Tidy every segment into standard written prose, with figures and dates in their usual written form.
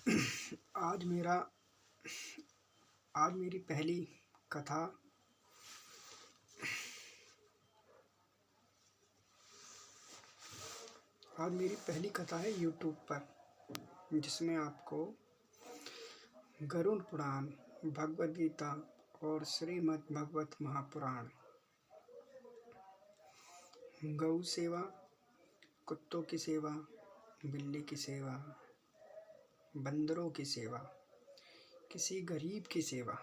आज मेरा आज मेरी पहली कथा है यूट्यूब पर, जिसमें आपको गरुड़ पुराण, भगवद गीता और श्रीमद् भगवत महापुराण, गौ सेवा, कुत्तों की सेवा, बिल्ली की सेवा, बंदरों की सेवा, किसी गरीब की सेवा,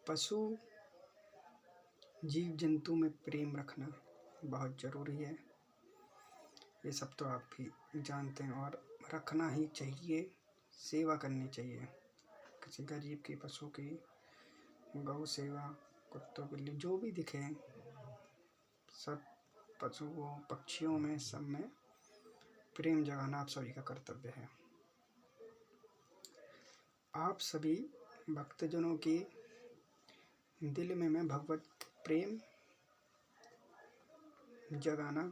पशु जीव जंतु में प्रेम रखना बहुत ज़रूरी है। ये सब तो आप भी जानते हैं और रखना ही चाहिए, सेवा करनी चाहिए। किसी गरीब की, पशु की, गौ सेवा, कुत्तों बिल्ली जो भी दिखे, सब पशुओं पक्षियों में, सब में प्रेम जगाना आप सभी का कर्तव्य है। आप सभी भक्तजनों के दिल में मैं भगवत प्रेम जगाना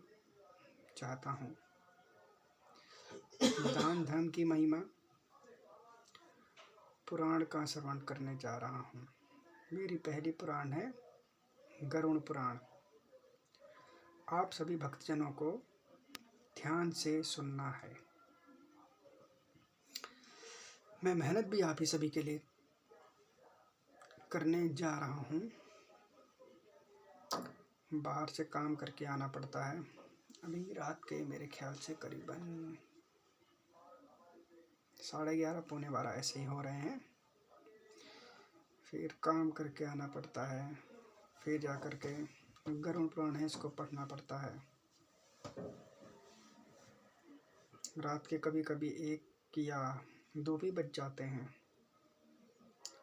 चाहता हूँ। दान धर्म की महिमा पुराण का श्रवण करने जा रहा हूँ। मेरी पहली पुराण है गरुड़ पुराण। आप सभी भक्तजनों को ध्यान से सुनना है। मैं मेहनत भी आप ही सभी के लिए करने जा रहा हूँ। बाहर से काम करके आना पड़ता है। अभी रात के मेरे ख्याल से करीबन 11:30 पौने 12 ऐसे ही हो रहे हैं। फिर काम करके आना पड़ता है, फिर जा कर के गरुड़ पुराण है, इसको पढ़ना पड़ता है। रात के कभी कभी 1 या 2 भी बज जाते हैं,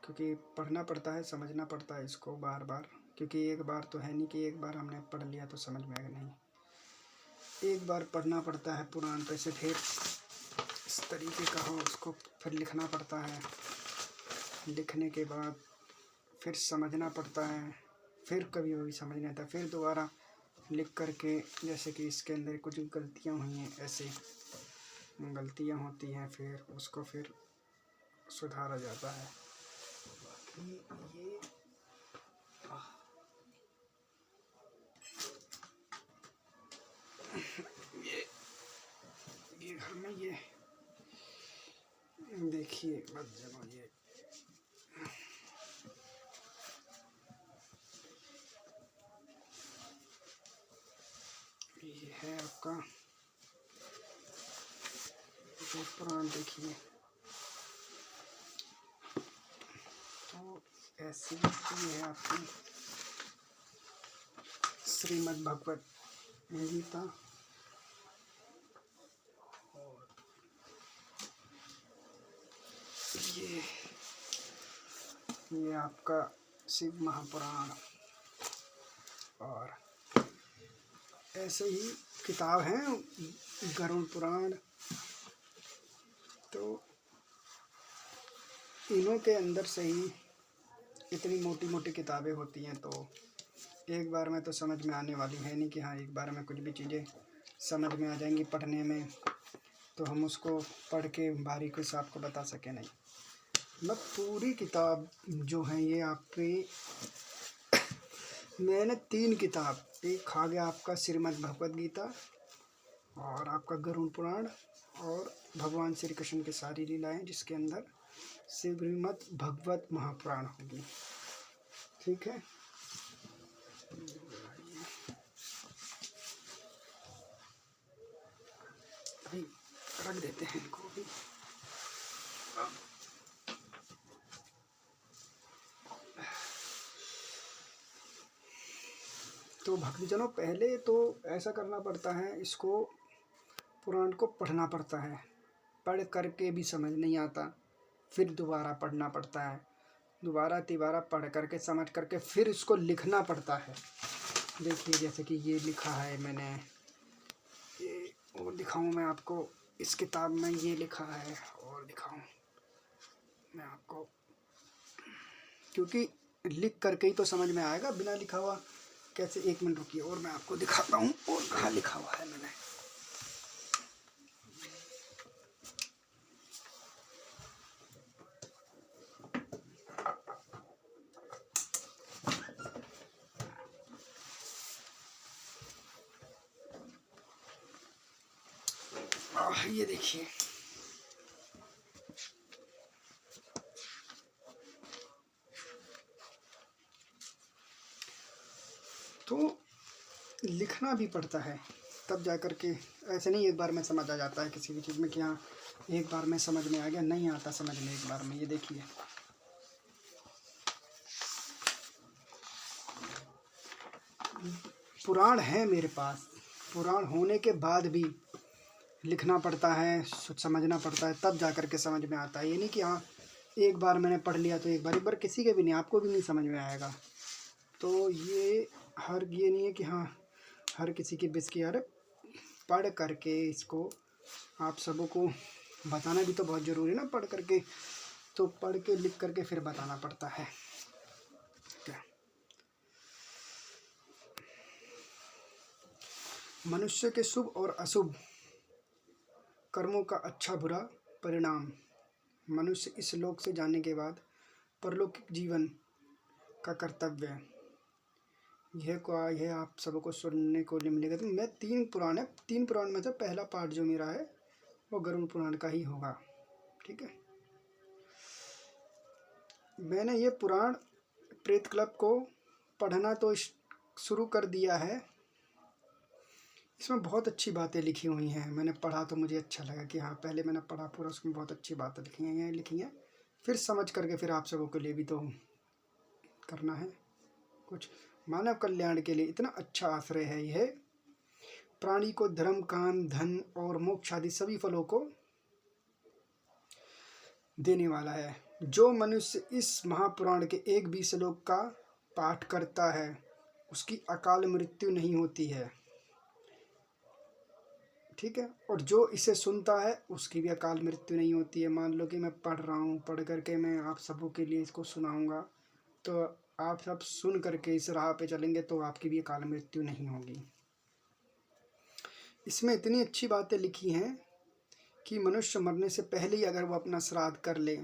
क्योंकि पढ़ना पड़ता है, समझना पड़ता है इसको बार बार, क्योंकि एक बार तो है नहीं कि एक बार हमने पढ़ लिया तो समझ में आएगा, नहीं। एक बार पढ़ना पड़ता है पुराण पे से, फिर इस तरीके का हो उसको फिर लिखना पड़ता है। लिखने के बाद फिर समझना पड़ता है, फिर कभी कभी समझ नहीं आता, फिर दोबारा लिख करके, जैसे कि इसके अंदर कुछ गलतियाँ हुई हैं, ऐसे गलतियाँ होती हैं, फिर उसको फिर सुधारा जाता है। ये घर में ये देखिए मत जनो, ये है आपका जो पुराण, देखिए। तो ऐसी ये है आपकी श्रीमद् भगवत गीता, और ये आपका शिव महापुराण, और ऐसे ही किताब हैं गरुड़ पुराण। तो इन्हों के अंदर से ही इतनी मोटी मोटी किताबें होती हैं, तो एक बार में तो समझ में आने वाली है नहीं कि हाँ एक बार में कुछ भी चीज़ें समझ में आ जाएंगी पढ़ने में, तो हम उसको पढ़ के बारीकी से आपको बता सकें, नहीं। मैं पूरी किताब जो है ये आपकी, मैंने 3 किताब, एक आ गया आपका श्रीमद् भगवद गीता, और आपका गरुड़ पुराण, और भगवान श्री कृष्ण की सारी लीलाएं, जिसके अंदर श्रीमद् भगवत महापुराण होगी। ठीक है, अभी रख देते हैं इनको भी। तो भक्तजनों, पहले तो ऐसा करना पड़ता है, इसको पुराण को पढ़ना पड़ता है। पढ़ करके भी समझ नहीं आता, फिर दोबारा पढ़ना पड़ता है, दोबारा तिबारा पढ़ करके समझ करके फिर इसको लिखना पड़ता है। देखिए जैसे कि ये लिखा है मैंने, ये और दिखाऊं मैं आपको, इस किताब में ये लिखा है, और दिखाऊं मैं आपको, क्योंकि लिख करके ही तो समझ में आएगा, बिना लिखा हुआ कैसे। 1 मिनट रुकिए और मैं आपको दिखाता हूँ और कहाँ लिखा हुआ है मैंने। ये देखिए, तो लिखना भी पड़ता है तब जा कर के, ऐसे नहीं एक बार में समझ आ जाता है किसी भी चीज़ में कि हाँ एक बार में समझ में आ गया, नहीं आता समझ में एक बार में। ये देखिए, पुराण है मेरे पास, पुराण होने के बाद भी लिखना पड़ता है, समझना पड़ता है, तब जा कर के समझ में आता है। ये नहीं कि हाँ एक बार मैंने पढ़ लिया तो एक बार किसी के भी नहीं, आपको भी नहीं समझ में आएगा। तो ये नहीं है कि हाँ हर किसी की बस की, अरे पढ़ करके इसको आप सबों को बताना भी तो बहुत ज़रूरी है ना, पढ़ करके, तो पढ़ के लिख करके फिर बताना पड़ता है। क्या मनुष्य के शुभ और अशुभ कर्मों का अच्छा बुरा परिणाम मनुष्य इस लोक से जाने के बाद परलौकिक जीवन का कर्तव्य, यह आप सबको सुनने को मिलेगा। तो मैं तीन पुराण में से पहला पार्ट जो मेरा है वो गरुड़ पुराण का ही होगा। ठीक है, मैंने ये पुराण प्रेत क्लब को पढ़ना तो शुरू कर दिया है। इसमें बहुत अच्छी बातें लिखी हुई हैं, मैंने पढ़ा तो मुझे अच्छा लगा कि हाँ पहले मैंने पढ़ा पूरा, उसमें बहुत अच्छी बातें लिखी हैं। फिर समझ करके फिर आप सबों के लिए भी तो करना है कुछ, मानव कल्याण के लिए इतना अच्छा आश्रय है यह, प्राणी को धर्म, काम, धन और मोक्ष आदि सभी फलों को देने वाला है। जो मनुष्य इस महापुराण के एक भी श्लोक का पाठ करता है उसकी अकाल मृत्यु नहीं होती है। ठीक है, और जो इसे सुनता है उसकी भी अकाल मृत्यु नहीं होती है। मान लो कि मैं पढ़ रहा हूँ, पढ़ करके मैं आप सबों के लिए इसको सुनाऊंगा, तो आप सब सुन करके इस राह पे चलेंगे तो आपकी भी अकाल मृत्यु नहीं होगी। इसमें इतनी अच्छी बातें लिखी हैं कि मनुष्य मरने से पहले ही अगर वो अपना श्राद्ध कर ले,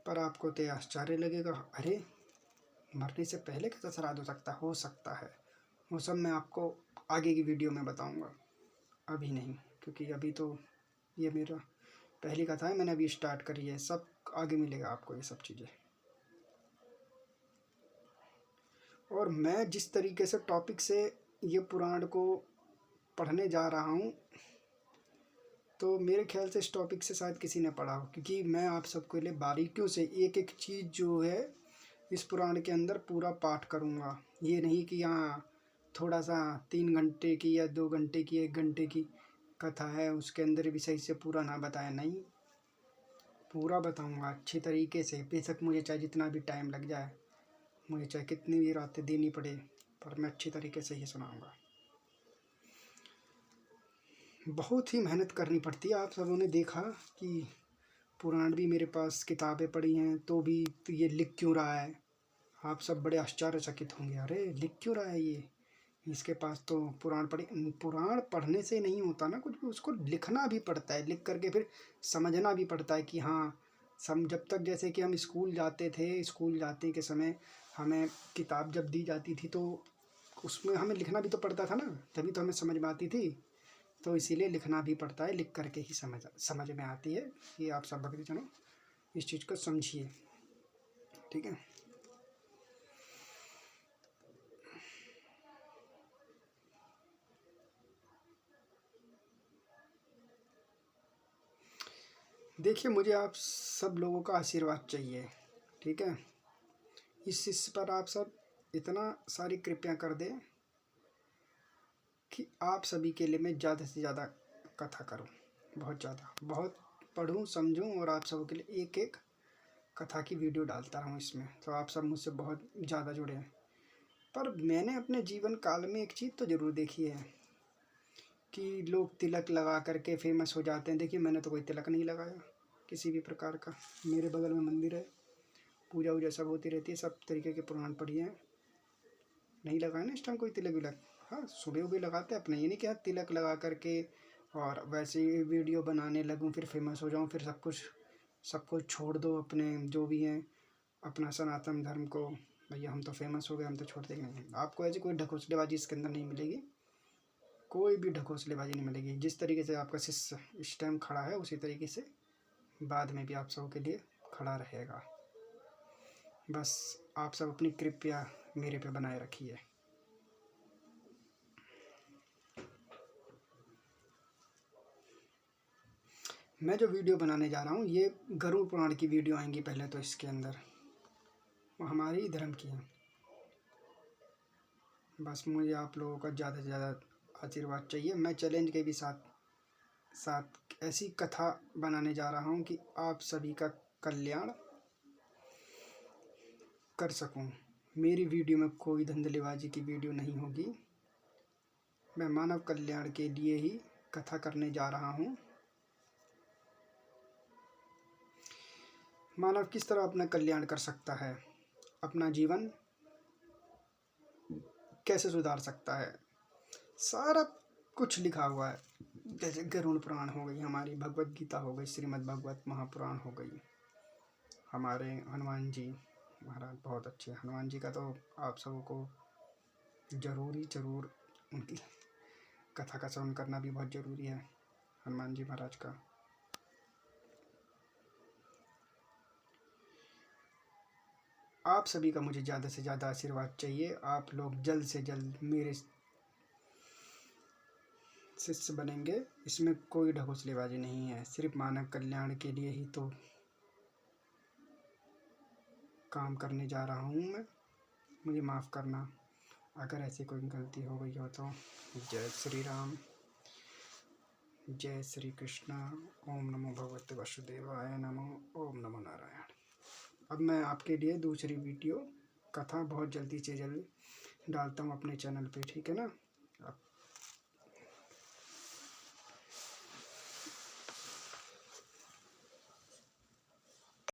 पर आपको तो आश्चर्य लगेगा, अरे मरने से पहले कैसा श्राद्ध हो सकता है। वो सब मैं आपको आगे की वीडियो में बताऊंगा, अभी नहीं, क्योंकि अभी तो ये मेरा पहली कथा है, मैंने अभी स्टार्ट करी है। सब आगे मिलेगा आपको ये सब चीज़ें। और मैं जिस तरीके से टॉपिक से ये पुराण को पढ़ने जा रहा हूँ, तो मेरे ख्याल से इस टॉपिक से शायद किसी ने पढ़ा हो, क्योंकि मैं आप सबके लिए बारीकियों से एक एक चीज़ जो है इस पुराण के अंदर पूरा पाठ करूँगा। ये नहीं कि यहाँ थोड़ा सा 3 घंटे की या 2 घंटे की 1 घंटे की कथा है उसके अंदर भी सही से पूरा ना बताया, नहीं, पूरा बताऊँगा अच्छी तरीके से। बेशक मुझे चाहे जितना भी टाइम लग जाए, मुझे चाहे कितनी भी रातें देनी पड़े, पर मैं अच्छी तरीके से ही सुनाऊँगा। बहुत ही मेहनत करनी पड़ती है। आप सबों ने देखा कि पुराण भी मेरे पास किताबें पढ़ी हैं तो भी तो ये लिख क्यों रहा है, आप सब बड़े आश्चर्यचकित होंगे, अरे लिख क्यों रहा है ये, इसके पास तो पुराण पढ़ने से नहीं होता ना कुछ भी, उसको लिखना भी पड़ता है, लिख करके फिर समझना भी पड़ता है कि हाँ जब तक, जैसे कि हम स्कूल जाते थे, स्कूल जाते के समय हमें किताब जब दी जाती थी तो उसमें हमें लिखना भी तो पड़ता था ना, तभी तो हमें समझ में आती थी। तो इसीलिए लिखना भी पड़ता है, लिख करके ही समझ में आती है। कि आप सब भक्तजनों इस चीज़ को समझिए। ठीक है, देखिए मुझे आप सब लोगों का आशीर्वाद चाहिए। ठीक है, इस पर आप सब इतना सारी कृपया कर दें कि आप सभी के लिए मैं ज़्यादा से ज़्यादा कथा करूं, बहुत ज़्यादा, बहुत पढ़ूं, समझूं, और आप सबों के लिए एक एक कथा की वीडियो डालता रहूं इसमें। तो आप सब मुझसे बहुत ज़्यादा जुड़े हैं। पर मैंने अपने जीवन काल में एक चीज़ तो ज़रूर देखी है कि लोग तिलक लगा करके फेमस हो जाते हैं। देखिए मैंने तो कोई तिलक नहीं लगाया किसी भी प्रकार का। मेरे बगल में मंदिर है, पूजा वूजा सब होती रहती है, सब तरीके के पुराण पढ़िए हैं, नहीं लगाया ना इस टाइम कोई तिलक विलक। हाँ सुबह उबह लगाते हैं अपने, ये नहीं कि हाँ तिलक लगा करके और वैसे ही वीडियो बनाने लगूँ फिर फेमस हो जाऊँ, फिर सब कुछ छोड़ दो अपने जो भी हैं अपना सनातन धर्म को, भैया हम तो फेमस हो गए हम तो छोड़ देंगे। नहीं, आपको ऐसी कोई ढकोसलेबाजी इसके अंदर नहीं मिलेगी। कोई भी ढकोसलेबाजी नहीं मिलेगी। जिस तरीके से आपका शिष्य इस टाइम खड़ा है उसी तरीके से बाद में भी आप सबों के लिए खड़ा रहेगा। बस आप सब अपनी कृपया मेरे पे बनाए रखिए। मैं जो वीडियो बनाने जा रहा हूँ ये गरुड़ पुराण की वीडियो आएंगी पहले तो इसके अंदर, वो हमारे ही धर्म की है। बस मुझे आप लोगों का ज़्यादा से ज़्यादा आशीर्वाद चाहिए। मैं चैलेंज के भी साथ साथ ऐसी कथा बनाने जा रहा हूँ कि आप सभी का कल्याण कर सकूँ। मेरी वीडियो में कोई धंधलेबाजी की वीडियो नहीं होगी। मैं मानव कल्याण के लिए ही कथा करने जा रहा हूँ। मानव किस तरह अपना कल्याण कर सकता है, अपना जीवन कैसे सुधार सकता है, सारा कुछ लिखा हुआ है। जैसे गरुड़ पुराण हो गई, हमारी भगवत गीता हो गई, श्रीमद् भागवत महापुराण हो गई, हमारे हनुमान जी महाराज बहुत अच्छे। हनुमान जी का तो आप सबों को ज़रूर उनकी कथा का श्रवण करना भी बहुत ज़रूरी है, हनुमान जी महाराज का। आप सभी का मुझे ज़्यादा से ज़्यादा आशीर्वाद चाहिए। आप लोग जल्द से जल्द मेरे शिष्य बनेंगे। इसमें कोई ढकोसलेबाजी नहीं है, सिर्फ मानव कल्याण के लिए ही तो काम करने जा रहा हूँ मैं। मुझे माफ़ करना अगर ऐसी कोई गलती हो गई हो तो। जय श्री राम, जय श्री कृष्ण। ओम नमो भगवते वासुदेवाय नमो। ओम नमो नारायण। अब मैं आपके लिए दूसरी वीडियो कथा बहुत जल्दी से जल्दी डालता हूँ अपने चैनल पे, ठीक है ना। आप